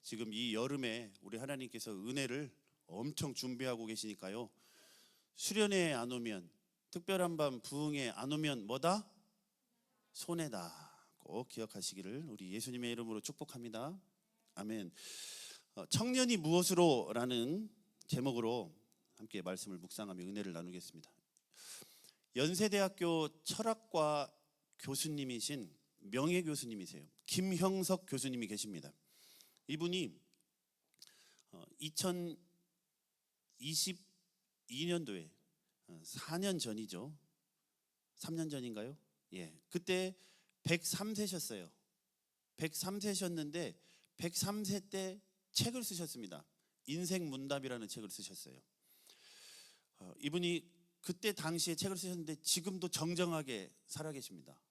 지금 이 여름에 우리 하나님께서 은혜를 엄청 준비하고 계시니까요. 수련회에 안 오면, 특별한 밤 부흥에 안 오면 뭐다? 손해다. 꼭 기억하시기를 우리 예수님의 이름으로 축복합니다. 아멘. 청년이 무엇으로? 라는 제목으로 함께 말씀을 묵상하며 은혜를 나누겠습니다. 연세대학교 철학과 교수님이신 명예교수님이세요. 김형석 교수님이 계십니다. 이분이 2022년도에 4년 전이죠. 3년 전인가요? 예, 그때 103세셨어요. 103세셨는데 103세 때 책을 쓰셨습니다. 인생 문답이라는 책을 쓰셨어요. 이분이 그때 당시에 책을 쓰셨는데 지금도 정정하게 살아계십니다.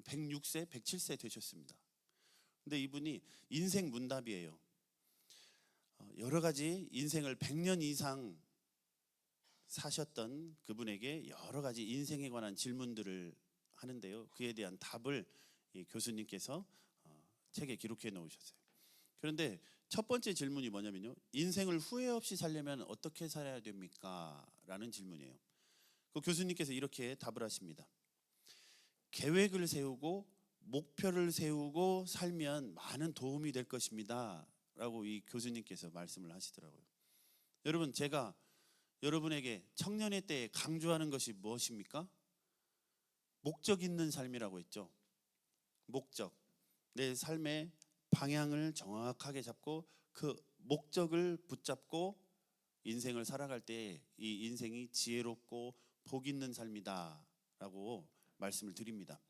106세, 107세 되셨습니다. 근데 이분이 인생 문답이에요. 여러 가지 인생을 100년 이상 사셨던 그분에게 여러 가지 인생에 관한 질문들을 하는데요. 그에 대한 답을 이 교수님께서 책에 기록해 놓으셨어요. 그런데 첫 번째 질문이 뭐냐면요, 인생을 후회 없이 살려면 어떻게 살아야 됩니까? 라는 질문이에요. 그 교수님께서 이렇게 답을 하십니다. 계획을 세우고 목표를 세우고 살면 많은 도움이 될 것입니다 라고 이 교수님께서 말씀을 하시더라고요. 여러분, 제가 여러분에게 청년의 때에 강조하는 것이 무엇입니까? 목적 있는 삶이라고 했죠. 목적, 내 삶의 방향을 정확하게 잡고 그 목적을 붙잡고 인생을 살아갈 때 이 인생이 지혜롭고 복 있는 삶이다 라고 말씀을 드립니다.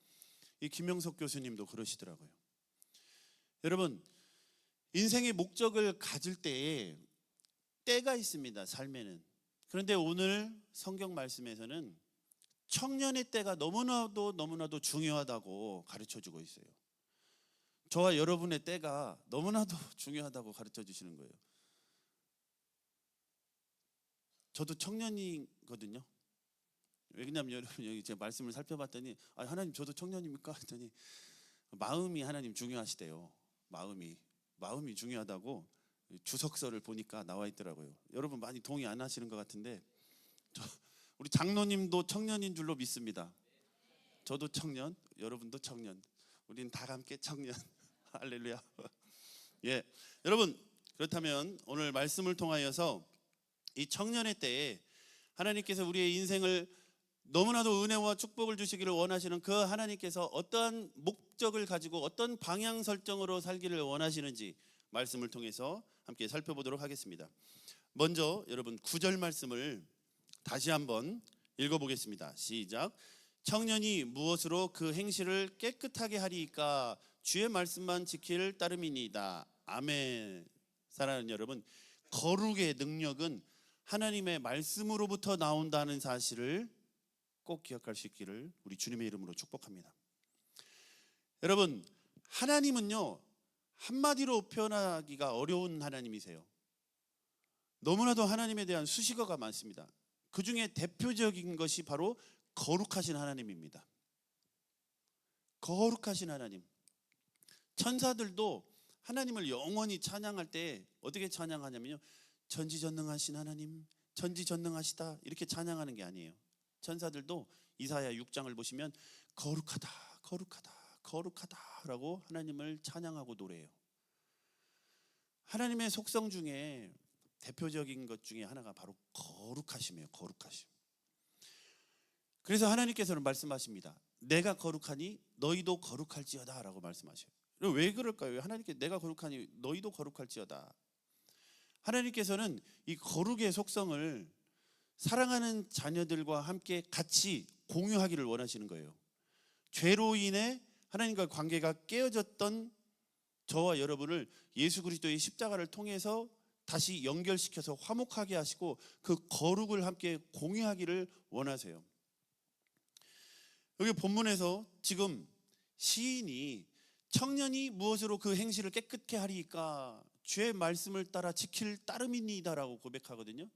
이 김영석 교수님도 그러시더라고요. 여러분, 인생의 목적을 가질 때에 때가 있습니다. 삶에는. 그런데 오늘 성경 말씀에서는 청년의 때가 너무나도 중요하다고 가르쳐주고 있어요. 저와 여러분의 때가 너무나도 중요하다고 가르쳐 주시는 거예요. 저도 청년이거든요. 왜냐하면 여러분, 여기 제가 말씀을 살펴봤더니 하나님 저도 청년입니까? 했더니 마음이 하나님 중요하시대요. 마음이 중요하다고 주석서를 보니까 나와 있더라고요. 여러분 많이 동의 안 하시는 것 같은데 우리 장로님도 청년인 줄로 믿습니다. 저도 청년, 여러분도 청년, 우리는 다 함께 청년. 할렐루야. 예, 여러분, 그렇다면 오늘 말씀을 통하여서 이 청년의 때에 하나님께서 우리의 인생을 너무나도 은혜와 축복을 주시기를 원하시는 그 하나님께서 어떠한 목적을 가지고 어떤 방향 설정으로 살기를 원하시는지 말씀을 통해서 함께 살펴보도록 하겠습니다. 먼저 여러분 9절 말씀을 다시 한번 읽어보겠습니다. 시작. 청년이 무엇으로 그 행실을 깨끗하게 하리이까? 주의 말씀만 지킬 따름이니이다. 아멘. 사랑하는 여러분, 거룩의 능력은 하나님의 말씀으로부터 나온다는 사실을 꼭 기억할 수 있기를 우리 주님의 이름으로 축복합니다. 여러분, 하나님은요, 한마디로 표현하기가 어려운 하나님이세요. 너무나도 하나님에 대한 수식어가 많습니다. 그 중에 대표적인 것이 바로 거룩하신 하나님입니다. 거룩하신 하나님. 천사들도 하나님을 영원히 찬양할 때 어떻게 찬양하냐면요, 전지전능하신 하나님, 전지전능하시다 이렇게 찬양하는 게 아니에요. 천사들도 이사야 6장을 보시면 거룩하다, 거룩하다, 거룩하다라고 하나님을 찬양하고 노래해요. 하나님의 속성 중에 대표적인 것 중에 하나가 바로 거룩하심이에요. 거룩하심. 그래서 하나님께서는 말씀하십니다. 내가 거룩하니 너희도 거룩할지어다 라고 말씀하셔요. 왜 그럴까요? 하나님께 내가 거룩하니 너희도 거룩할지어다. 하나님께서는 이 거룩의 속성을 사랑하는 자녀들과 함께 같이 공유하기를 원하시는 거예요. 죄로 인해 하나님과 관계가 깨어졌던 저와 여러분을 예수 그리스도의 십자가를 통해서 다시 연결시켜서 화목하게 하시고 그 거룩을 함께 공유하기를 원하세요. 여기 본문에서 지금 시인이 청년이 무엇으로 그 행실을 깨끗게 하리이까? 주의 말씀을 따라 지킬 따름이니이다라고 고백하거든요.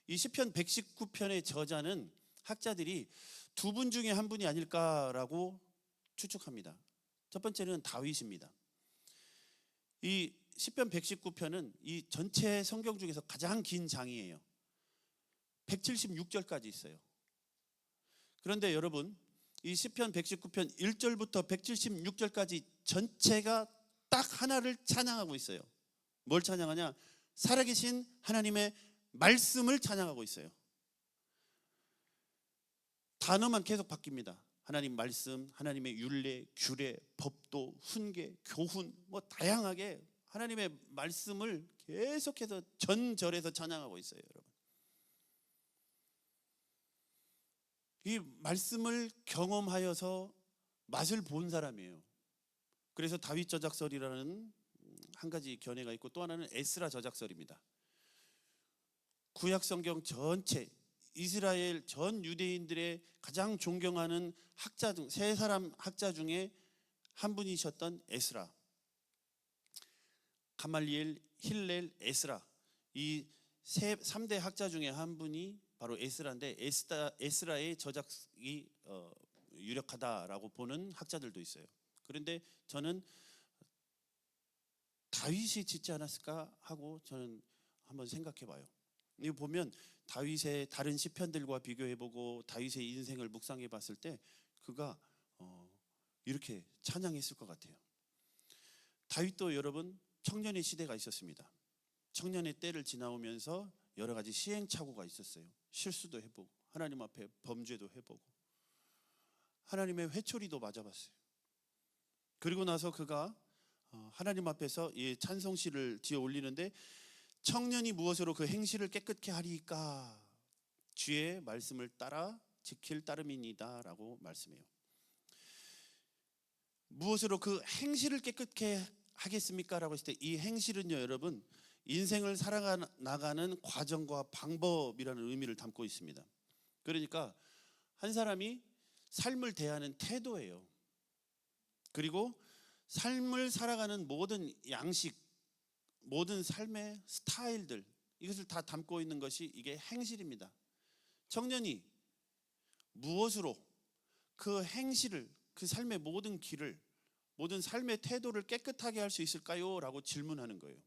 이 시편 119편의 저자는 학자들이 두 분 중에 한 분이 아닐까라고 추측합니다. 첫 번째는 다윗입니다. 이 시편 119편은 이 전체 성경 중에서 가장 긴 장이에요. 176절까지 있어요. 그런데 여러분, 이 시편 119편 1절부터 176절까지 전체가 딱 하나를 찬양하고 있어요. 뭘 찬양하냐? 살아계신 하나님의 말씀을 찬양하고 있어요. 단어만 계속 바뀝니다. 하나님 말씀, 하나님의 율례, 규례, 법도, 훈계, 교훈, 뭐 다양하게 하나님의 말씀을 계속해서 전절에서 찬양하고 있어요, 여러분. 이 말씀을 경험하여서 맛을 본 사람이에요. 그래서 다윗 저작설이라는 한 가지 견해가 있고, 또 하나는 에스라 저작설입니다. 구약 성경 전체, 이스라엘 전 유대인들의 가장 존경하는 학자 중 세 사람 학자 중에 한 분이셨던 에스라, 가말리엘, 힐렐, 에스라, 이 3대 학자 중에 한 분이 바로 에스라인데, 에스라의 저작이 유력하다라고 보는 학자들도 있어요. 그런데 저는 다윗이 짓지 않았을까 하고 저는 한번 생각해 봐요. 이거 보면 다윗의 다른 시편들과 비교해보고 다윗의 인생을 묵상해 봤을 때 그가 이렇게 찬양했을 것 같아요. 다윗도 여러분 청년의 시대가 있었습니다. 청년의 때를 지나오면서 여러 가지 시행착오가 있었어요. 실수도 해보고 하나님 앞에 범죄도 해보고 하나님의 회초리도 맞아봤어요. 그리고 나서 그가 하나님 앞에서 이 찬송시를 지어 올리는데, 청년이 무엇으로 그 행실을 깨끗게 하리까? 주의 말씀을 따라 지킬 따름이니이다 라고 말씀해요. 무엇으로 그 행실을 깨끗게 하겠습니까? 라고 했을 때 이 행실은요, 여러분, 인생을 살아나가는 과정과 방법이라는 의미를 담고 있습니다. 그러니까 한 사람이 삶을 대하는 태도예요. 그리고 삶을 살아가는 모든 양식, 모든 삶의 스타일들, 이것을 다 담고 있는 것이 이게 행실입니다. 청년이 무엇으로 그 행실을, 그 삶의 모든 길을, 모든 삶의 태도를 깨끗하게 할 수 있을까요? 라고 질문하는 거예요.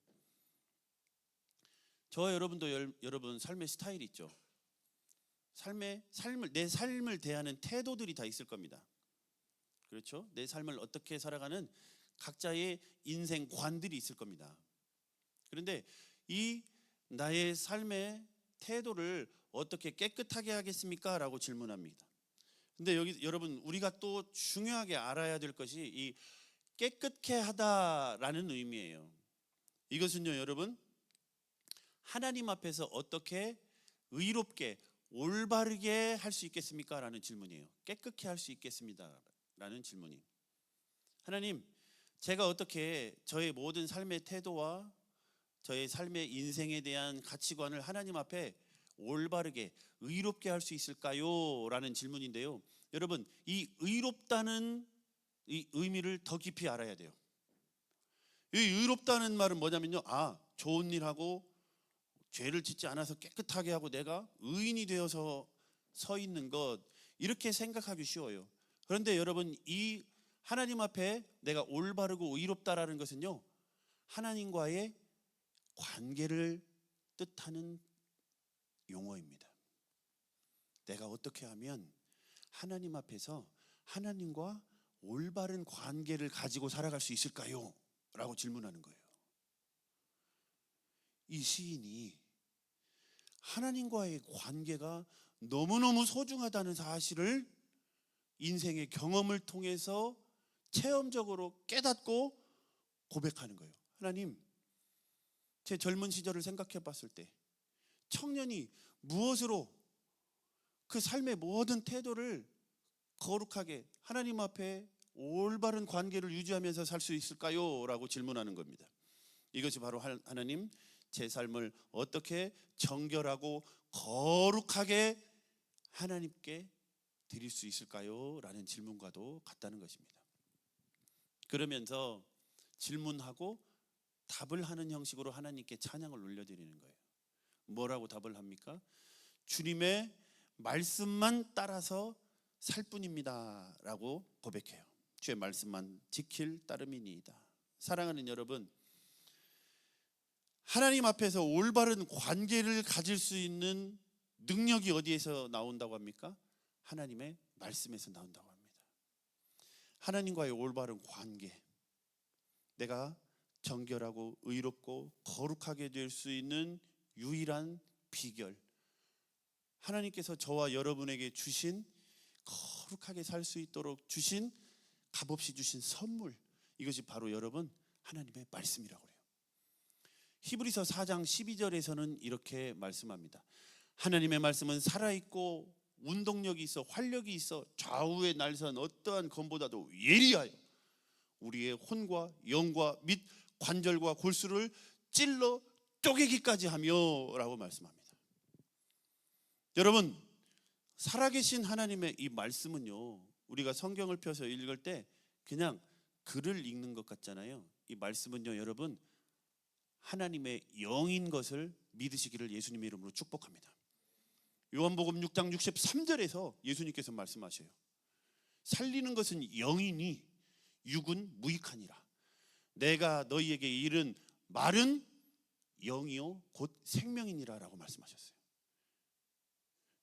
저와 여러분도 여러분 삶의 스타일이 있죠. 내 삶을 대하는 태도들이 다 있을 겁니다. 그렇죠? 내 삶을 어떻게 살아가는 각자의 인생관들이 있을 겁니다. 그런데 이 나의 삶의 태도를 어떻게 깨끗하게 하겠습니까? 라고 질문합니다. 근데 여기 여러분, 우리가 또 중요하게 알아야 될 것이 이 깨끗게 하다라는 의미예요. 이것은요, 여러분, 하나님 앞에서 어떻게 의롭게 올바르게 할 수 있겠습니까? 라는 질문이에요. 깨끗게 할 수 있겠습니다 라는 질문이. 하나님, 제가 어떻게 저의 모든 삶의 태도와 저의 삶의 인생에 대한 가치관을 하나님 앞에 올바르게 의롭게 할 수 있을까요? 라는 질문인데요, 여러분, 이 의롭다는 이 의미를 더 깊이 알아야 돼요. 이 의롭다는 말은 뭐냐면요, 좋은 일하고 죄를 짓지 않아서 깨끗하게 하고 내가 의인이 되어서 서 있는 것, 이렇게 생각하기 쉬워요. 그런데 여러분, 이 하나님 앞에 내가 올바르고 의롭다라는 것은요, 하나님과의 관계를 뜻하는 용어입니다. 내가 어떻게 하면 하나님 앞에서 하나님과 올바른 관계를 가지고 살아갈 수 있을까요? 라고 질문하는 거예요. 이 시인이 하나님과의 관계가 너무너무 소중하다는 사실을 인생의 경험을 통해서 체험적으로 깨닫고 고백하는 거예요. 하나님, 제 젊은 시절을 생각해 봤을 때 청년이 무엇으로 그 삶의 모든 태도를 거룩하게 하나님 앞에 올바른 관계를 유지하면서 살 수 있을까요? 라고 질문하는 겁니다. 이것이 바로 하나님, 제 삶을 어떻게 정결하고 거룩하게 하나님께 드릴 수 있을까요? 라는 질문과도 같다는 것입니다. 그러면서 질문하고 답을 하는 형식으로 하나님께 찬양을 올려드리는 거예요. 뭐라고 답을 합니까? 주님의 말씀만 따라서 살 뿐입니다 라고 고백해요. 주의 말씀만 지킬 따름이니이다. 사랑하는 여러분, 하나님 앞에서 올바른 관계를 가질 수 있는 능력이 어디에서 나온다고 합니까? 하나님의 말씀에서 나온다고 합니다. 하나님과의 올바른 관계, 내가 정결하고 의롭고 거룩하게 될 수 있는 유일한 비결, 하나님께서 저와 여러분에게 주신, 거룩하게 살 수 있도록 주신, 값없이 주신 선물, 이것이 바로 여러분 하나님의 말씀이라고 그래요. 히브리서 4장 12절에서는 이렇게 말씀합니다. 하나님의 말씀은 살아있고 운동력이 있어 활력이 있어 좌우의 날선 어떠한 검보다도 예리하여 우리의 혼과 영과 및 관절과 골수를 찔러 쪼개기까지 하며 라고 말씀합니다. 여러분, 살아계신 하나님의 이 말씀은요, 우리가 성경을 펴서 읽을 때 그냥 글을 읽는 것 같잖아요. 이 말씀은요, 여러분, 하나님의 영인 것을 믿으시기를 예수님의 이름으로 축복합니다. 요한복음 6장 63절에서 예수님께서 말씀하셔요. 살리는 것은 영이니 육은 무익하니라. 내가 너희에게 이른 말은 영이요 곧 생명이니라 라고 말씀하셨어요.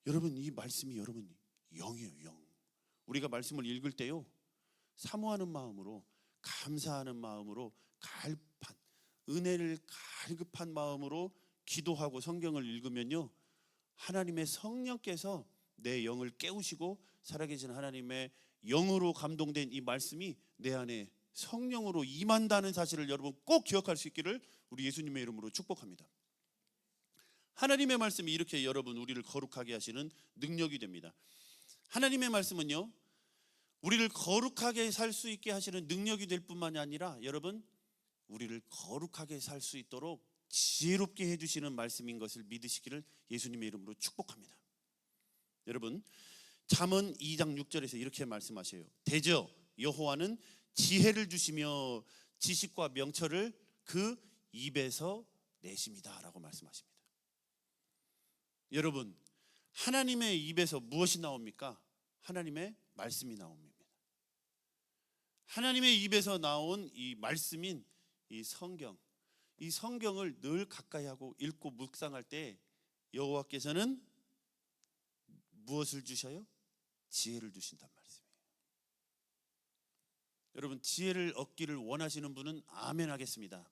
여러분, 이 말씀이 여러분 영이에요. 영. 우리가 말씀을 읽을 때요, 사모하는 마음으로, 감사하는 마음으로, 갈급한 은혜를 갈급한 마음으로 기도하고 성경을 읽으면요, 하나님의 성령께서 내 영을 깨우시고 살아계신 하나님의 영으로 감동된 이 말씀이 내 안에 성령으로 임한다는 사실을 여러분 꼭 기억할 수 있기를 우리 예수님의 이름으로 축복합니다. 하나님의 말씀이 이렇게 여러분 우리를 거룩하게 하시는 능력이 됩니다. 하나님의 말씀은요, 우리를 거룩하게 살 수 있게 하시는 능력이 될 뿐만이 아니라 여러분 우리를 거룩하게 살 수 있도록 지혜롭게 해주시는 말씀인 것을 믿으시기를 예수님의 이름으로 축복합니다. 여러분, 잠언 2장 6절에서 이렇게 말씀하셔요. 대저 여호와는 지혜를 주시며 지식과 명철을 그 입에서 내십니다 라고 말씀하십니다. 여러분, 하나님의 입에서 무엇이 나옵니까? 하나님의 말씀이 나옵니다. 하나님의 입에서 나온 이 말씀인 이 성경, 이 성경을 늘 가까이 하고 읽고 묵상할 때 여호와께서는 무엇을 주셔요? 지혜를 주신단 말씀이에요. 여러분, 지혜를 얻기를 원하시는 분은 아멘 하겠습니다.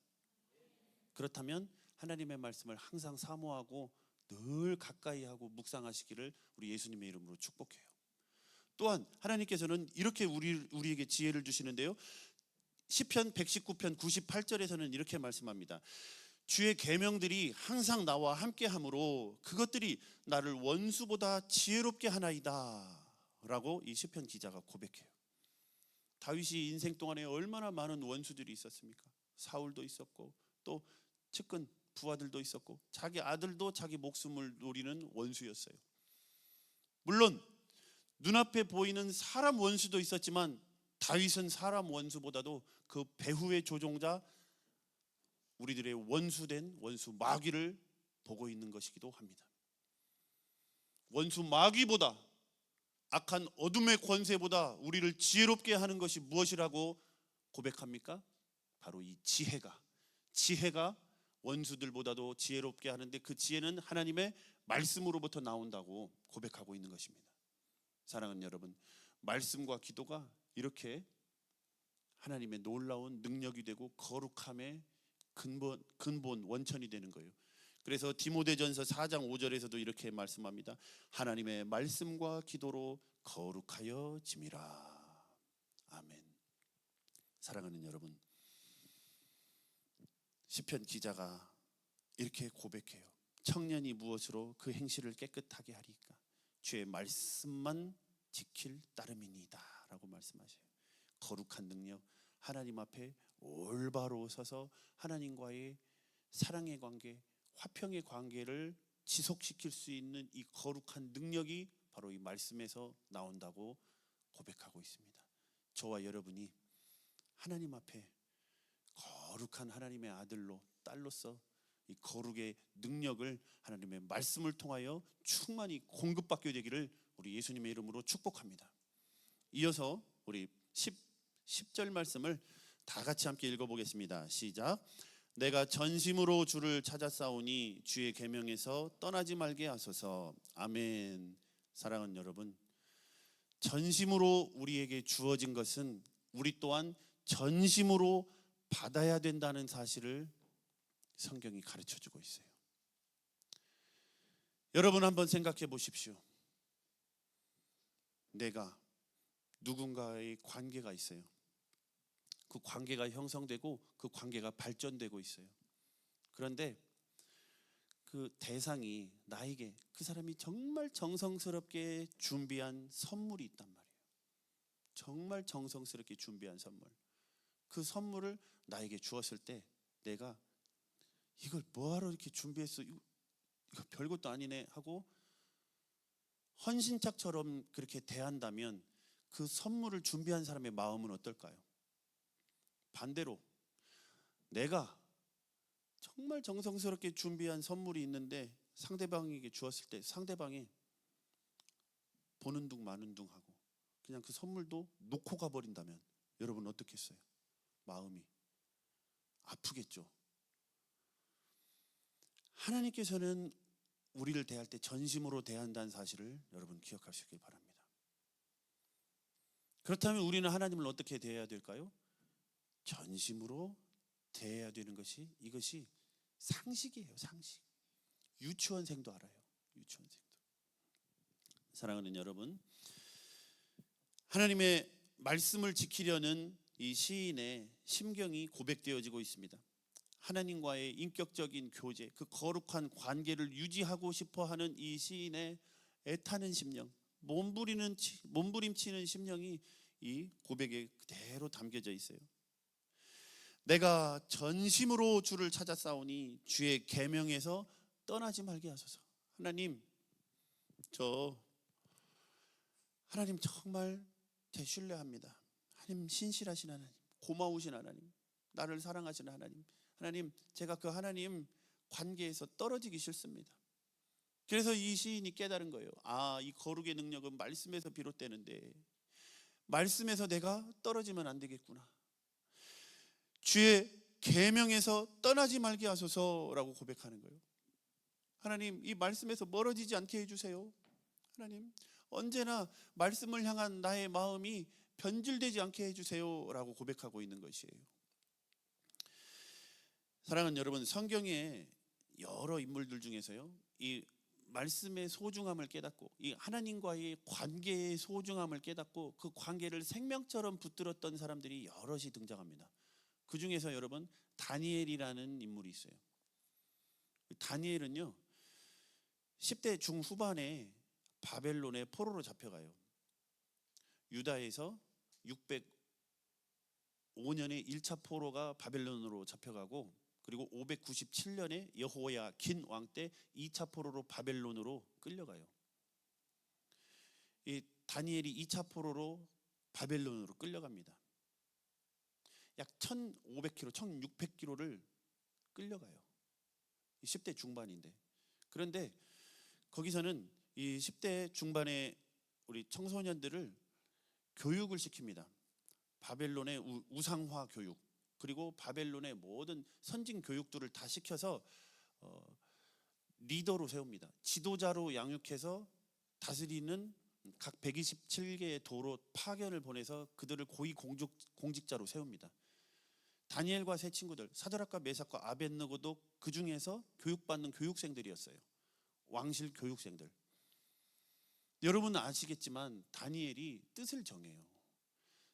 그렇다면 하나님의 말씀을 항상 사모하고 늘 가까이 하고 묵상하시기를 우리 예수님의 이름으로 축복해요. 또한 하나님께서는 이렇게 우리에게 지혜를 주시는데요, 시편 119편 98절에서는 이렇게 말씀합니다. 주의 계명들이 항상 나와 함께하므로 그것들이 나를 원수보다 지혜롭게 하나이다 라고 이 시편 기자가 고백해요. 다윗이 인생 동안에 얼마나 많은 원수들이 있었습니까? 사울도 있었고 또 측근 부하들도 있었고 자기 아들도 자기 목숨을 노리는 원수였어요. 물론 눈앞에 보이는 사람 원수도 있었지만 다윗은 사람 원수보다도 그 배후의 조종자, 우리들의 원수된 원수 마귀를 보고 있는 것이기도 합니다. 원수 마귀보다, 악한 어둠의 권세보다 우리를 지혜롭게 하는 것이 무엇이라고 고백합니까? 바로 이 지혜가 원수들보다도 지혜롭게 하는데 그 지혜는 하나님의 말씀으로부터 나온다고 고백하고 있는 것입니다. 사랑하는 여러분, 말씀과 기도가 이렇게 하나님의 놀라운 능력이 되고 거룩함의 근본 원천이 되는 거예요. 그래서 디모데전서 4장 5절에서도 이렇게 말씀합니다. 하나님의 말씀과 기도로 거룩하여 짐이라. 아멘. 사랑하는 여러분, 시편 기자가 이렇게 고백해요. 청년이 무엇으로 그 행실을 깨끗하게 하리까? 주의 말씀만 지킬 따름이니이다 라고 말씀하셔요. 거룩한 능력, 하나님 앞에 올바로 서서 하나님과의 사랑의 관계, 화평의 관계를 지속시킬 수 있는 이 거룩한 능력이 바로 이 말씀에서 나온다고 고백하고 있습니다. 저와 여러분이 하나님 앞에 거룩한 하나님의 아들로 딸로서 이 거룩의 능력을 하나님의 말씀을 통하여 충만히 공급받게 되기를 우리 예수님의 이름으로 축복합니다. 이어서 우리 10절 말씀을 다 같이 함께 읽어보겠습니다. 시작. 내가 전심으로 주를 찾았사오니 주의 계명에서 떠나지 말게 하소서. 아멘. 사랑하는 여러분, 전심으로 우리에게 주어진 것은 우리 또한 전심으로 받아야 된다는 사실을 성경이 가르쳐주고 있어요. 여러분 한번 생각해 보십시오. 내가 누군가의 관계가 있어요. 그 관계가 형성되고 그 관계가 발전되고 있어요. 그런데 그 대상이 나에게, 그 사람이 정말 정성스럽게 준비한 선물이 있단 말이에요. 정말 정성스럽게 준비한 선물. 그 선물을 나에게 주었을 때 내가 이걸 뭐하러 이렇게 준비했어? 이거 별것도 아니네 하고 헌신짝처럼 그렇게 대한다면 그 선물을 준비한 사람의 마음은 어떨까요? 반대로 내가 정말 정성스럽게 준비한 선물이 있는데 상대방에게 주었을 때 상대방이 보는 둥 마는 둥 하고 그냥 그 선물도 놓고 가버린다면 여러분 어떻겠어요? 마음이 아프겠죠. 하나님께서는 우리를 대할 때 전심으로 대한다는 사실을 여러분 기억하시길 바랍니다. 그렇다면 우리는 하나님을 어떻게 대해야 될까요? 전심으로 대해야 되는 것이, 이것이 상식이에요. 상식. 유치원생도 알아요. 유치원생도. 사랑하는 여러분, 하나님의 말씀을 지키려는 이 시인의 심경이 고백되어지고 있습니다. 하나님과의 인격적인 교제, 그 거룩한 관계를 유지하고 싶어하는 이 시인의 애타는 심령, 몸부림치는 심령이 이 고백에 그대로 담겨져 있어요. 내가 전심으로 주를 찾았사오니 주의 계명에서 떠나지 말게 하소서. 하나님, 하나님 정말 신뢰합니다. 하나님 신실하신 하나님, 고마우신 하나님, 나를 사랑하시는 하나님. 하나님, 제가 그 하나님 관계에서 떨어지기 싫습니다. 그래서 이 시인이 깨달은 거예요. 이 거룩의 능력은 말씀에서 비롯되는데 말씀에서 내가 떨어지면 안 되겠구나. 주의 계명에서 떠나지 말게 하소서라고 고백하는 거예요. 하나님, 이 말씀에서 멀어지지 않게 해주세요. 하나님, 언제나 말씀을 향한 나의 마음이 변질되지 않게 해주세요라고 고백하고 있는 것이에요. 사랑하는 여러분, 성경의 여러 인물들 중에서요, 이 말씀의 소중함을 깨닫고 이 하나님과의 관계의 소중함을 깨닫고 그 관계를 생명처럼 붙들었던 사람들이 여럿이 등장합니다. 그 중에서 여러분 다니엘이라는 인물이 있어요. 다니엘은요 10대 중후반에 바벨론의 포로로 잡혀가요. 유다에서 605년에 1차 포로가 바벨론으로 잡혀가고, 그리고 597년에 여호야긴 왕 때 2차 포로로 바벨론으로 끌려가요. 이 다니엘이 2차 포로로 바벨론으로 끌려갑니다. 약 1500km, 1600km를 끌려가요. 10대 중반인데. 그런데 거기서는 이 10대 중반의 우리 청소년들을 교육을 시킵니다. 바벨론의 우상화 교육, 그리고 바벨론의 모든 선진 교육들을 다 시켜서 리더로 세웁니다. 지도자로 양육해서 다스리는 각 127개의 도로 파견을 보내서 그들을 고위 공직자로 세웁니다. 다니엘과 세 친구들, 사드락과 메삭과 아벳느고도 그 중에서 교육받는 교육생들이었어요. 왕실 교육생들. 여러분은 아시겠지만 다니엘이 뜻을 정해요.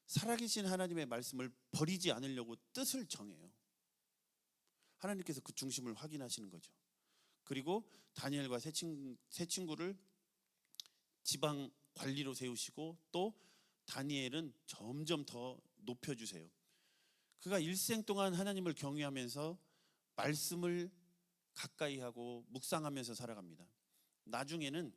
살아계신 하나님의 말씀을 버리지 않으려고 뜻을 정해요. 하나님께서 그 중심을 확인하시는 거죠. 그리고 다니엘과 세 친구를 지방 관리로 세우시고 또 다니엘은 점점 더 높여주세요. 그가 일생 동안 하나님을 경외하면서 말씀을 가까이 하고 묵상하면서 살아갑니다. 나중에는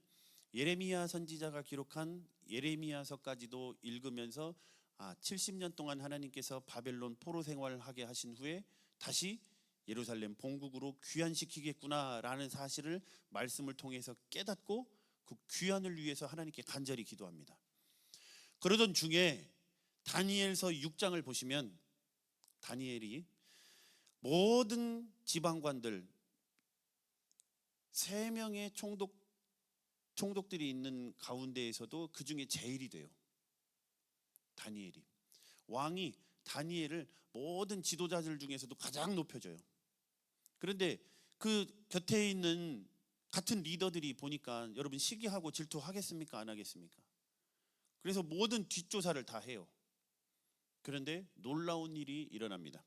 예레미야 선지자가 기록한 예레미야서까지도 읽으면서 70년 동안 하나님께서 바벨론 포로 생활하게 하신 후에 다시 예루살렘 본국으로 귀환시키겠구나라는 사실을 말씀을 통해서 깨닫고 그 귀환을 위해서 하나님께 간절히 기도합니다. 그러던 중에 다니엘서 6장을 보시면 다니엘이 모든 지방관들 3명의 총독들이 있는 가운데에서도 그 중에 제일이 돼요. 다니엘이. 왕이 다니엘을 모든 지도자들 중에서도 가장 높여줘요. 그런데 그 곁에 있는 같은 리더들이 보니까 여러분 시기하고 질투하겠습니까? 안 하겠습니까? 그래서 모든 뒷조사를 다 해요. 그런데 놀라운 일이 일어납니다.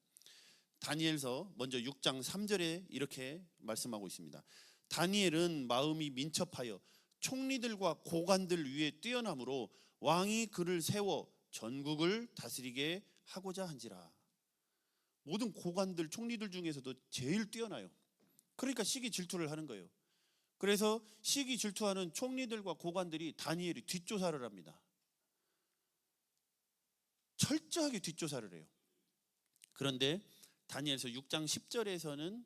다니엘서 먼저 6장 3절에 이렇게 말씀하고 있습니다. 다니엘은 마음이 민첩하여 총리들과 고관들 위에 뛰어남으로 왕이 그를 세워 전국을 다스리게 하고자 한지라. 모든 고관들 총리들 중에서도 제일 뛰어나요. 그러니까 시기 질투를 하는 거예요. 그래서 시기 질투하는 총리들과 고관들이 다니엘이 뒷조사를 합니다. 철저하게 뒷조사를 해요. 그런데 다니엘서 6장 10절에서는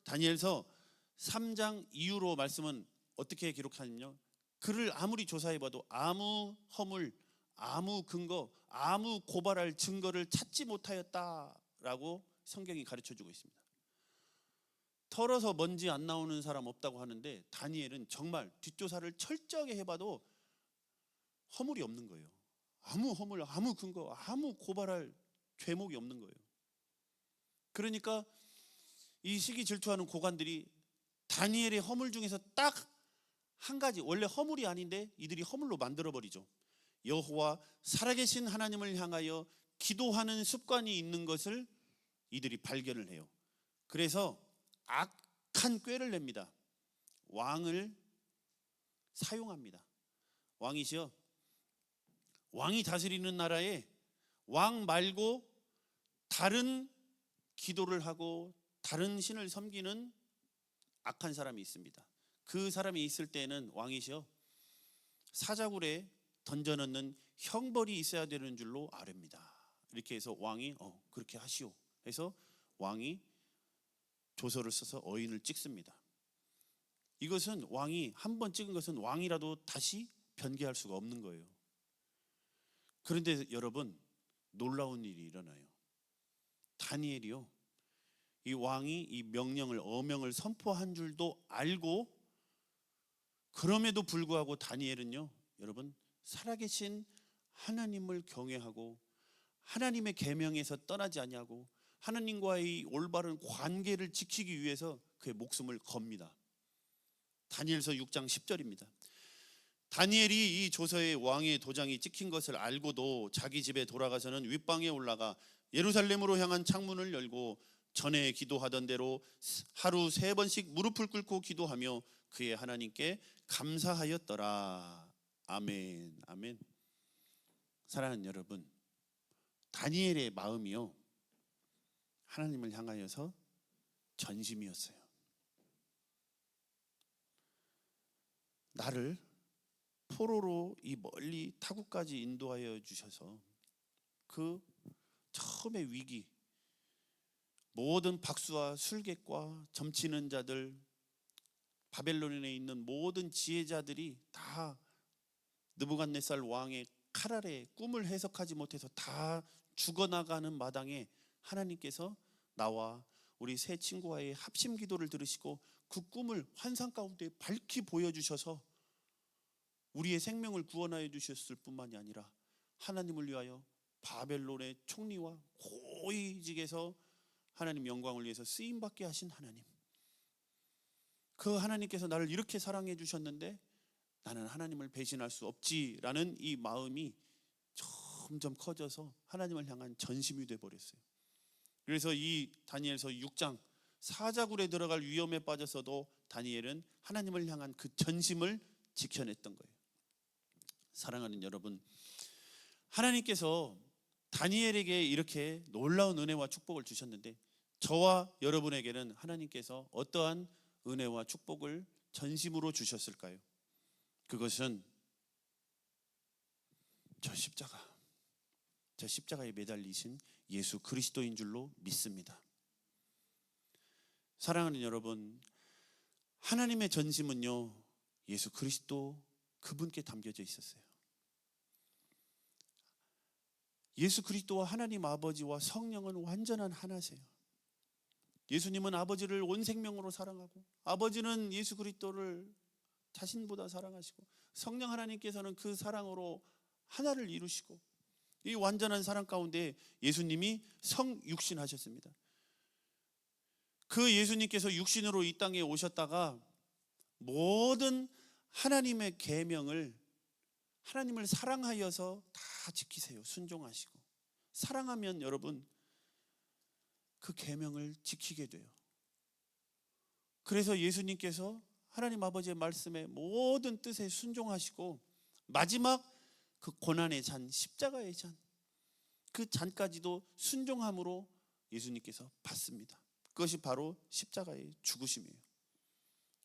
다니엘서 3장 이후로 말씀은 어떻게 기록하냐면요, 그를 아무리 조사해봐도 아무 허물, 아무 근거, 아무 고발할 증거를 찾지 못하였다라고 성경이 가르쳐주고 있습니다. 털어서 먼지 안 나오는 사람 없다고 하는데 다니엘은 정말 뒷조사를 철저하게 해봐도 허물이 없는 거예요. 아무 허물, 아무 근거, 아무 고발할 죄목이 없는 거예요. 그러니까 이 시기 질투하는 고관들이 다니엘의 허물 중에서 딱 한 가지, 원래 허물이 아닌데 이들이 허물로 만들어버리죠. 여호와 살아계신 하나님을 향하여 기도하는 습관이 있는 것을 이들이 발견을 해요. 그래서 악한 꾀를 냅니다. 왕을 사용합니다. 왕이시여, 왕이 다스리는 나라에 왕 말고 다른 기도를 하고 다른 신을 섬기는 악한 사람이 있습니다. 그 사람이 있을 때는 왕이시여, 사자굴에 던져넣는 형벌이 있어야 되는 줄로 아렵니다. 이렇게 해서 왕이 그렇게 하시오 해서 왕이 조서를 써서 어인을 찍습니다. 이것은 왕이 한 번 찍은 것은 왕이라도 다시 변개할 수가 없는 거예요. 그런데 여러분, 놀라운 일이 일어나요. 다니엘이요, 이 왕이 이 명령을, 어명을 선포한 줄도 알고, 그럼에도 불구하고 다니엘은요, 여러분, 살아계신 하나님을 경외하고 하나님의 계명에서 떠나지 아니하고 하나님과의 올바른 관계를 지키기 위해서 그의 목숨을 겁니다. 다니엘서 6장 10절입니다. 다니엘이 이 조서에 왕의 도장이 찍힌 것을 알고도 자기 집에 돌아가서는 윗방에 올라가 예루살렘으로 향한 창문을 열고 전에 기도하던 대로 하루 3번씩 무릎을 꿇고 기도하며 그의 하나님께 감사하였더라. 아멘. 아멘. 사랑하는 여러분, 다니엘의 마음이요, 하나님을 향하여서 전심이었어요. 나를 포로로 이 멀리 타국까지 인도하여 주셔서 그 처음의 위기, 모든 박수와 술객과 점치는 자들, 바벨론에 있는 모든 지혜자들이 다 느부갓네살 왕의 칼 아래 꿈을 해석하지 못해서 다 죽어나가는 마당에 하나님께서 나와 우리 세 친구와의 합심 기도를 들으시고 그 꿈을 환상 가운데 밝히 보여주셔서 우리의 생명을 구원하여 주셨을 뿐만이 아니라 하나님을 위하여 바벨론의 총리와 고위직에서 하나님 영광을 위해서 쓰임받게 하신 하나님, 그 하나님께서 나를 이렇게 사랑해 주셨는데 나는 하나님을 배신할 수 없지라는 이 마음이 점점 커져서 하나님을 향한 전심이 되어버렸어요. 그래서 이 다니엘서 6장 사자굴에 들어갈 위험에 빠졌어도 다니엘은 하나님을 향한 그 전심을 지켜냈던 거예요. 사랑하는 여러분, 하나님께서 다니엘에게 이렇게 놀라운 은혜와 축복을 주셨는데 저와 여러분에게는 하나님께서 어떠한 은혜와 축복을 전심으로 주셨을까요? 그것은 저 십자가에 매달리신 예수 그리스도인 줄로 믿습니다. 사랑하는 여러분, 하나님의 전심은요, 예수 그리스도 그분께 담겨져 있었어요. 예수 그리스도와 하나님 아버지와 성령은 완전한 하나세요. 예수님은 아버지를 온 생명으로 사랑하고, 아버지는 예수 그리스도를 자신보다 사랑하시고, 성령 하나님께서는 그 사랑으로 하나를 이루시고, 이 완전한 사랑 가운데 예수님이 성육신하셨습니다. 그 예수님께서 육신으로 이 땅에 오셨다가 모든 하나님의 계명을, 하나님을 사랑하여서 다 지키세요. 순종하시고. 사랑하면 여러분 그 계명을 지키게 돼요. 그래서 예수님께서 하나님 아버지의 말씀에 모든 뜻에 순종하시고, 마지막 그 고난의 잔, 십자가의 잔, 그 잔까지도 순종함으로 예수님께서 받습니다. 그것이 바로 십자가의 죽으심이에요.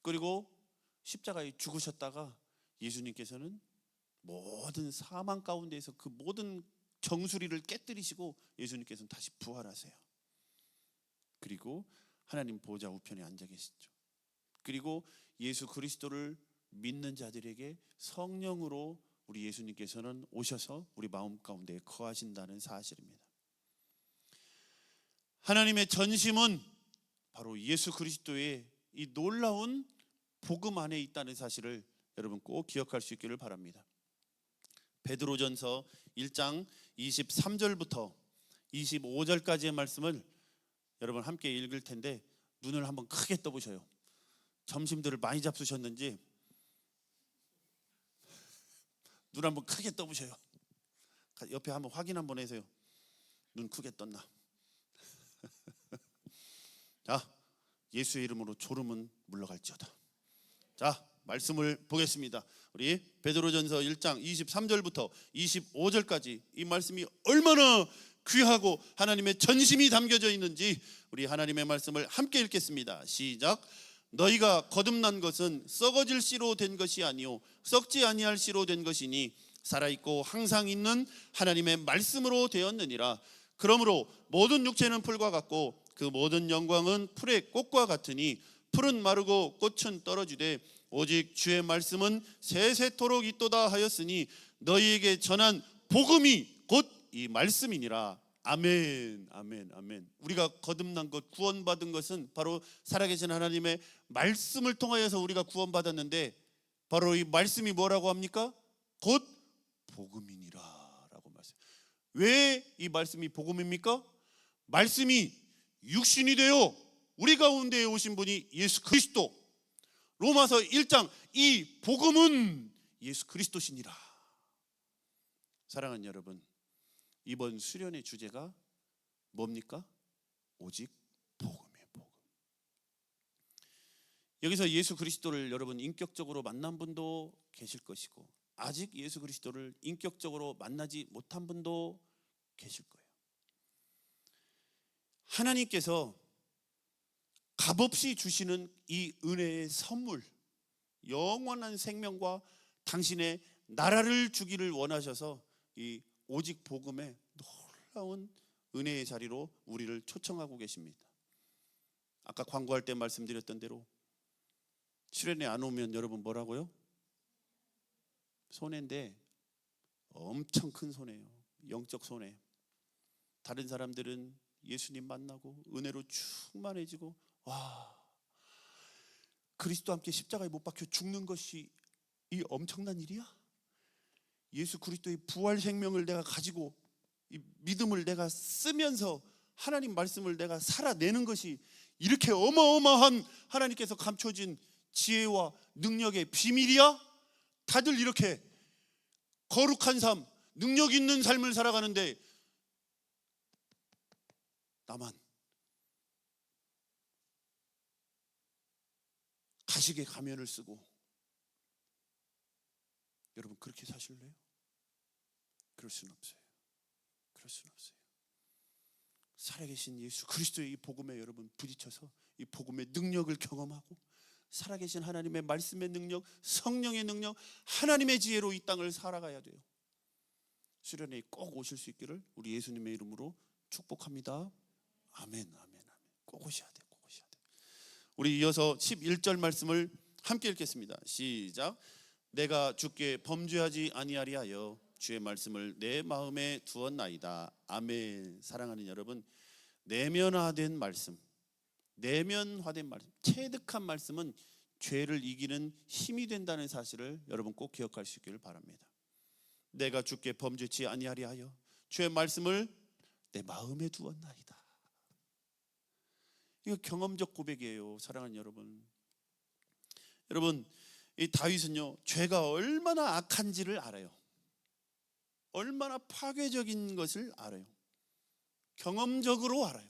그리고 십자가에 죽으셨다가 예수님께서는 모든 사망 가운데에서 그 모든 정수리를 깨뜨리시고 예수님께서는 다시 부활하세요. 그리고 하나님 보좌 우편에 앉아 계시죠. 그리고 예수 그리스도를 믿는 자들에게 성령으로 우리 예수님께서는 오셔서 우리 마음 가운데 거하신다는 사실입니다. 하나님의 전심은 바로 예수 그리스도의 이 놀라운 복음 안에 있다는 사실을 여러분 꼭 기억할 수 있기를 바랍니다. 베드로전서 1장 23절부터 25절까지의 말씀을 여러분 함께 읽을 텐데, 눈을 한번 크게 떠보셔요. 점심들을 많이 잡수셨는지 눈 한번 크게 떠보셔요. 옆에 한번 확인 한번 해세요. 눈 크게 떴나? 자, 예수의 이름으로 졸음은 물러갈지어다. 자, 말씀을 보겠습니다. 우리 베드로전서 1장 23절부터 25절까지 이 말씀이 얼마나 귀하고 하나님의 전심이 담겨져 있는지 우리 하나님의 말씀을 함께 읽겠습니다. 시작. 너희가 거듭난 것은 썩어질 씨로 된 것이 아니요 썩지 아니할 씨로 된 것이니 살아있고 항상 있는 하나님의 말씀으로 되었느니라. 그러므로 모든 육체는 풀과 같고 그 모든 영광은 풀의 꽃과 같으니 풀은 마르고 꽃은 떨어지되 오직 주의 말씀은 세세토록 있도다 하였으니 너희에게 전한 복음이 곧 이 말씀이니라. 아멘, 아멘, 아멘. 우리가 거듭난 것, 구원받은 것은 바로 살아계신 하나님의 말씀을 통하여서 우리가 구원받았는데, 바로 이 말씀이 뭐라고 합니까? 곧 복음이니라 라고 말씀. 왜 이 말씀이 복음입니까? 말씀이 육신이 되어 우리 가운데에 오신 분이 예수 그리스도. 로마서 1장, 이 복음은 예수 그리스도시니라. 사랑하는 여러분, 이번 수련의 주제가 뭡니까? 오직 복음이에요. 복음. 여기서 예수 그리스도를 여러분 인격적으로 만난 분도 계실 것이고, 아직 예수 그리스도를 인격적으로 만나지 못한 분도 계실 거예요. 하나님께서 값없이 주시는 이 은혜의 선물, 영원한 생명과 당신의 나라를 주기를 원하셔서 이 오직 복음의 놀라운 은혜의 자리로 우리를 초청하고 계십니다. 아까 광고할 때 말씀드렸던 대로 수련회 안 오면 여러분 뭐라고요? 손해인데 엄청 큰 손해예요. 영적 손해. 다른 사람들은 예수님 만나고 은혜로 충만해지고, 와, 그리스도 함께 십자가에 못 박혀 죽는 것이 이 엄청난 일이야? 예수 그리스도의 부활 생명을 내가 가지고 이 믿음을 내가 쓰면서 하나님 말씀을 내가 살아내는 것이 이렇게 어마어마한 하나님께서 감춰진 지혜와 능력의 비밀이야? 다들 이렇게 거룩한 삶, 능력 있는 삶을 살아가는데 나만 가식의 가면을 쓰고, 여러분 그렇게 사실래요? 그럴 수는 없어요. 그럴 수는 없어요. 살아계신 예수 그리스도의 이 복음에 여러분 부딪혀서 이 복음의 능력을 경험하고, 살아계신 하나님의 말씀의 능력, 성령의 능력, 하나님의 지혜로 이 땅을 살아가야 돼요. 수련회에 꼭 오실 수 있기를 우리 예수님의 이름으로 축복합니다. 아멘, 아멘, 아멘. 꼭 오셔야 돼요. 꼭 오셔야 돼요. 우리 이어서 11절 말씀을 함께 읽겠습니다. 시작. 내가 주께 범죄하지 아니하리하여 주의 말씀을 내 마음에 두었나이다. 아멘. 사랑하는 여러분, 내면화된 말씀, 내면화된 말씀, 체득한 말씀은 죄를 이기는 힘이 된다는 사실을 여러분 꼭 기억할 수 있기를 바랍니다. 내가 주께 범죄치 아니하리 하여 주의 말씀을 내 마음에 두었나이다. 이거 경험적 고백이에요. 사랑하는 여러분, 여러분 이 다윗은요, 죄가 얼마나 악한지를 알아요. 얼마나 파괴적인 것을 알아요. 경험적으로 알아요.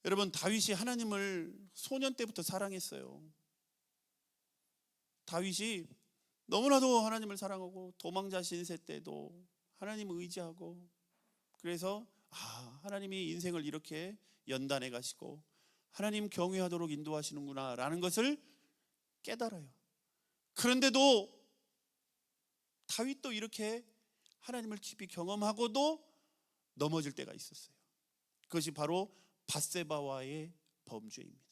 여러분, 다윗이 하나님을 소년 때부터 사랑했어요. 다윗이 너무나도 하나님을 사랑하고 도망자 신세 때도 하나님을 의지하고, 그래서 하나님이 인생을 이렇게 연단해 가시고 하나님 경외하도록 인도하시는구나 라는 것을 깨달아요. 그런데도 다윗도 이렇게 하나님을 깊이 경험하고도 넘어질 때가 있었어요. 그것이 바로 밧세바와의 범죄입니다.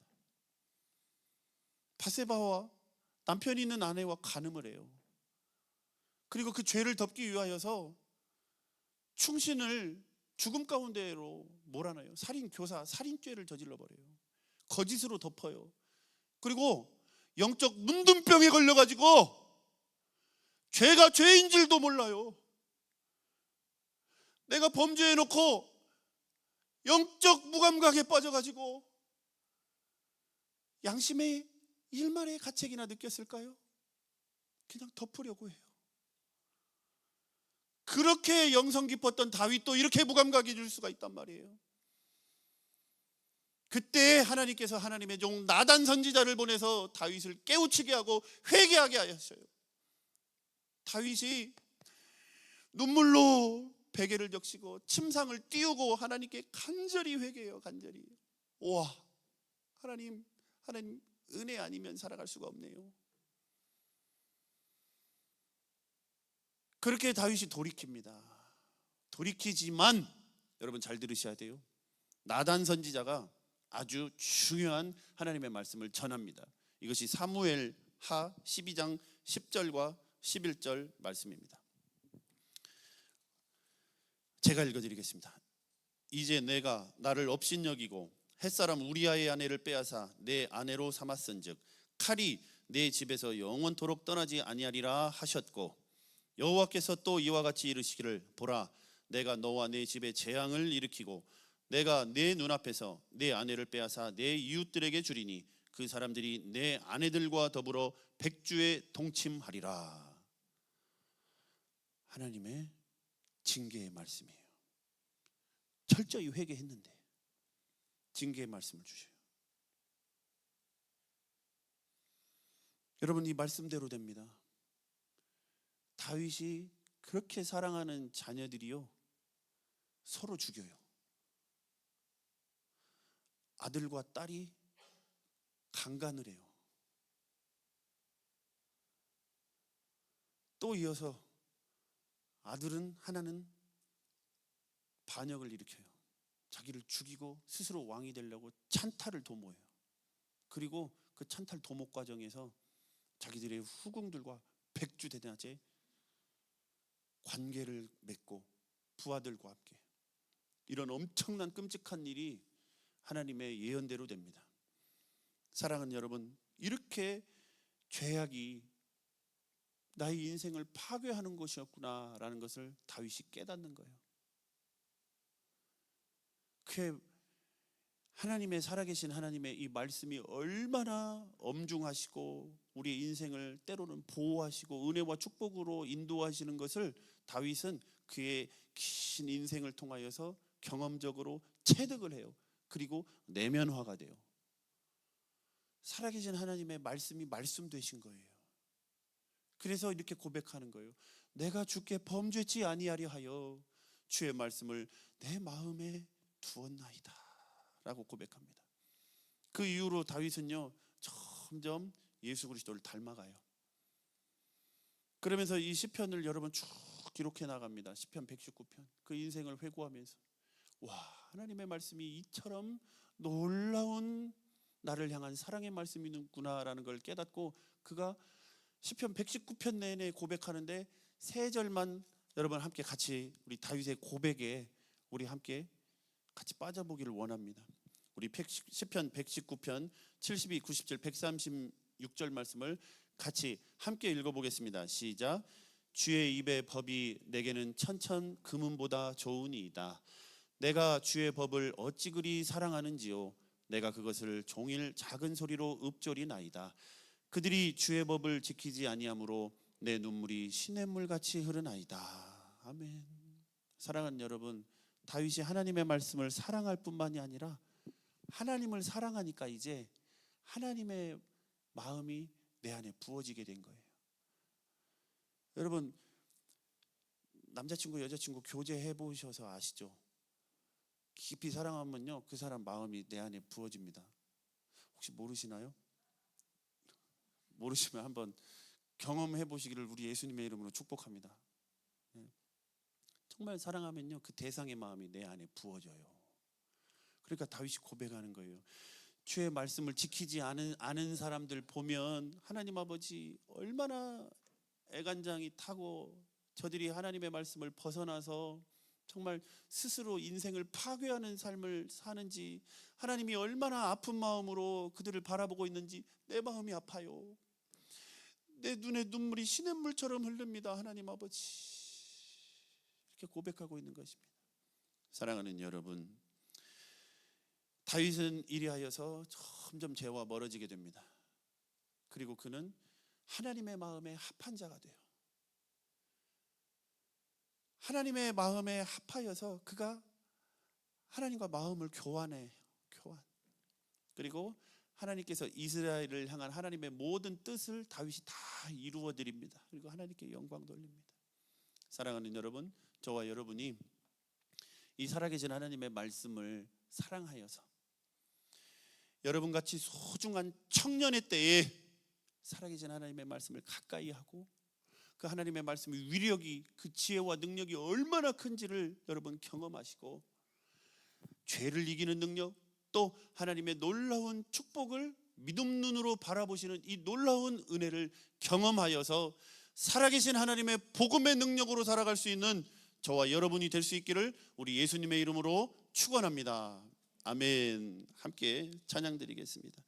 밧세바와 남편이 있는 아내와 간음을 해요. 그리고 그 죄를 덮기 위하여서 충신을 죽음 가운데로 몰아넣어요. 살인교사, 살인죄를 저질러 버려요. 거짓으로 덮어요. 그리고 영적 문둥병에 걸려가지고 죄가 죄인 줄도 몰라요. 내가 범죄해놓고 영적 무감각에 빠져가지고 양심의 일말의 가책이나 느꼈을까요? 그냥 덮으려고 해요. 그렇게 영성 깊었던 다윗도 이렇게 무감각해질 수가 있단 말이에요. 그때 하나님께서 하나님의 종 나단 선지자를 보내서 다윗을 깨우치게 하고 회개하게 하셨어요. 다윗이 눈물로 베개를 적시고 침상을 띄우고 하나님께 간절히 회개해요. 간절히. 와, 하나님 은혜 아니면 살아갈 수가 없네요. 그렇게 다윗이 돌이킵니다. 돌이키지만 여러분 잘 들으셔야 돼요. 나단 선지자가 아주 중요한 하나님의 말씀을 전합니다. 이것이 사무엘하 12장 10절과 11절 말씀입니다. 제가 읽어드리겠습니다. 이제 내가 나를 업신여기고 햇사람 우리아의 아내를 빼앗아 내 아내로 삼았은즉 칼이 내 집에서 영원토록 떠나지 아니하리라 하셨고, 여호와께서 또 이와 같이 이르시기를, 보라, 내가 너와 내 집에 재앙을 일으키고 내가 내 눈앞에서 내 아내를 빼앗아 내 이웃들에게 주리니 그 사람들이 내 아내들과 더불어 백주에 동침하리라. 하나님의 징계의 말씀이에요. 철저히 회개했는데 징계의 말씀을 주셔요. 여러분, 이 말씀대로 됩니다. 다윗이 그렇게 사랑하는 자녀들이요, 서로 죽여요. 아들과 딸이 강간을 해요. 또 이어서 아들은 하나는 반역을 일으켜요. 자기를 죽이고 스스로 왕이 되려고 찬탈을 도모해요. 그리고 그 찬탈 도모 과정에서 자기들의 후궁들과 백주대낮에 관계를 맺고 부하들과 함께, 이런 엄청난 끔찍한 일이 하나님의 예언대로 됩니다. 사랑하는 여러분, 이렇게 죄악이 나의 인생을 파괴하는 것이었구나라는 것을 다윗이 깨닫는 거예요. 그게 하나님의, 살아계신 하나님의 이 말씀이 얼마나 엄중하시고 우리의 인생을 때로는 보호하시고 은혜와 축복으로 인도하시는 것을 다윗은 그의 긴 인생을 통하여서 경험적으로 체득을 해요. 그리고 내면화가 돼요. 살아계신 하나님의 말씀이 말씀 되신 거예요. 그래서 이렇게 고백하는 거예요. 내가 주께 범죄치 아니하려 하여 주의 말씀을 내 마음에 두었나이다 라고 고백합니다. 그 이후로 다윗은요, 점점 예수 그리스도를 닮아가요. 그러면서 이 시편을 여러분 쭉 기록해 나갑니다. 시편 119편. 그 인생을 회고하면서, 와, 하나님의 말씀이 이처럼 놀라운 나를 향한 사랑의 말씀이 있구나라는 걸 깨닫고, 그가 시편 119편 내내 고백하는데 세 절만 여러분 함께 같이 우리 다윗의 고백에 우리 함께 같이 빠져보기를 원합니다. 우리 시편 119편 72, 97, 136절 말씀을 같이 함께 읽어보겠습니다. 시작. 주의 입의 법이 내게는 천천 금은보다 좋으니이다. 내가 주의 법을 어찌 그리 사랑하는지요. 내가 그것을 종일 작은 소리로 읊조리나이다. 그들이 주의 법을 지키지 아니하므로 내 눈물이 시냇물같이 흐르나이다. 아멘. 사랑하는 여러분, 다윗이 하나님의 말씀을 사랑할 뿐만이 아니라 하나님을 사랑하니까 이제 하나님의 마음이 내 안에 부어지게 된 거예요. 여러분, 남자친구 여자친구 교제해 보셔서 아시죠? 깊이 사랑하면요 그 사람 마음이 내 안에 부어집니다. 혹시 모르시나요? 모르시면 한번 경험해 보시기를 우리 예수님의 이름으로 축복합니다. 정말 사랑하면요 그 대상의 마음이 내 안에 부어져요. 그러니까 다윗이 고백하는 거예요. 주의 말씀을 지키지 않은 사람들 보면 하나님 아버지 얼마나 애간장이 타고 저들이 하나님의 말씀을 벗어나서 정말 스스로 인생을 파괴하는 삶을 사는지, 하나님이 얼마나 아픈 마음으로 그들을 바라보고 있는지 내 마음이 아파요. 내 눈에 눈물이 시냇물처럼 흐릅니다. 하나님 아버지, 이렇게 고백하고 있는 것입니다. 사랑하는 여러분, 다윗은 이리하여서 점점 죄와 멀어지게 됩니다. 그리고 그는 하나님의 마음에 합한 자가 돼요. 하나님의 마음에 합하여서 그가 하나님과 마음을 교환해요. 그리고 하나님께서 이스라엘을 향한 하나님의 모든 뜻을 다윗이 다 이루어 드립니다. 그리고 하나님께 영광 돌립니다. 사랑하는 여러분, 저와 여러분이 이 살아계신 하나님의 말씀을 사랑하여서 여러분같이 소중한 청년의 때에 살아계신 하나님의 말씀을 가까이 하고 그 하나님의 말씀의 위력이, 그 지혜와 능력이 얼마나 큰지를 여러분 경험하시고 죄를 이기는 능력, 또 하나님의 놀라운 축복을 믿음 눈으로 바라보시는 이 놀라운 은혜를 경험하여서 살아계신 하나님의 복음의 능력으로 살아갈 수 있는 저와 여러분이 될 수 있기를 우리 예수님의 이름으로 축원합니다. 아멘. 함께 찬양 드리겠습니다.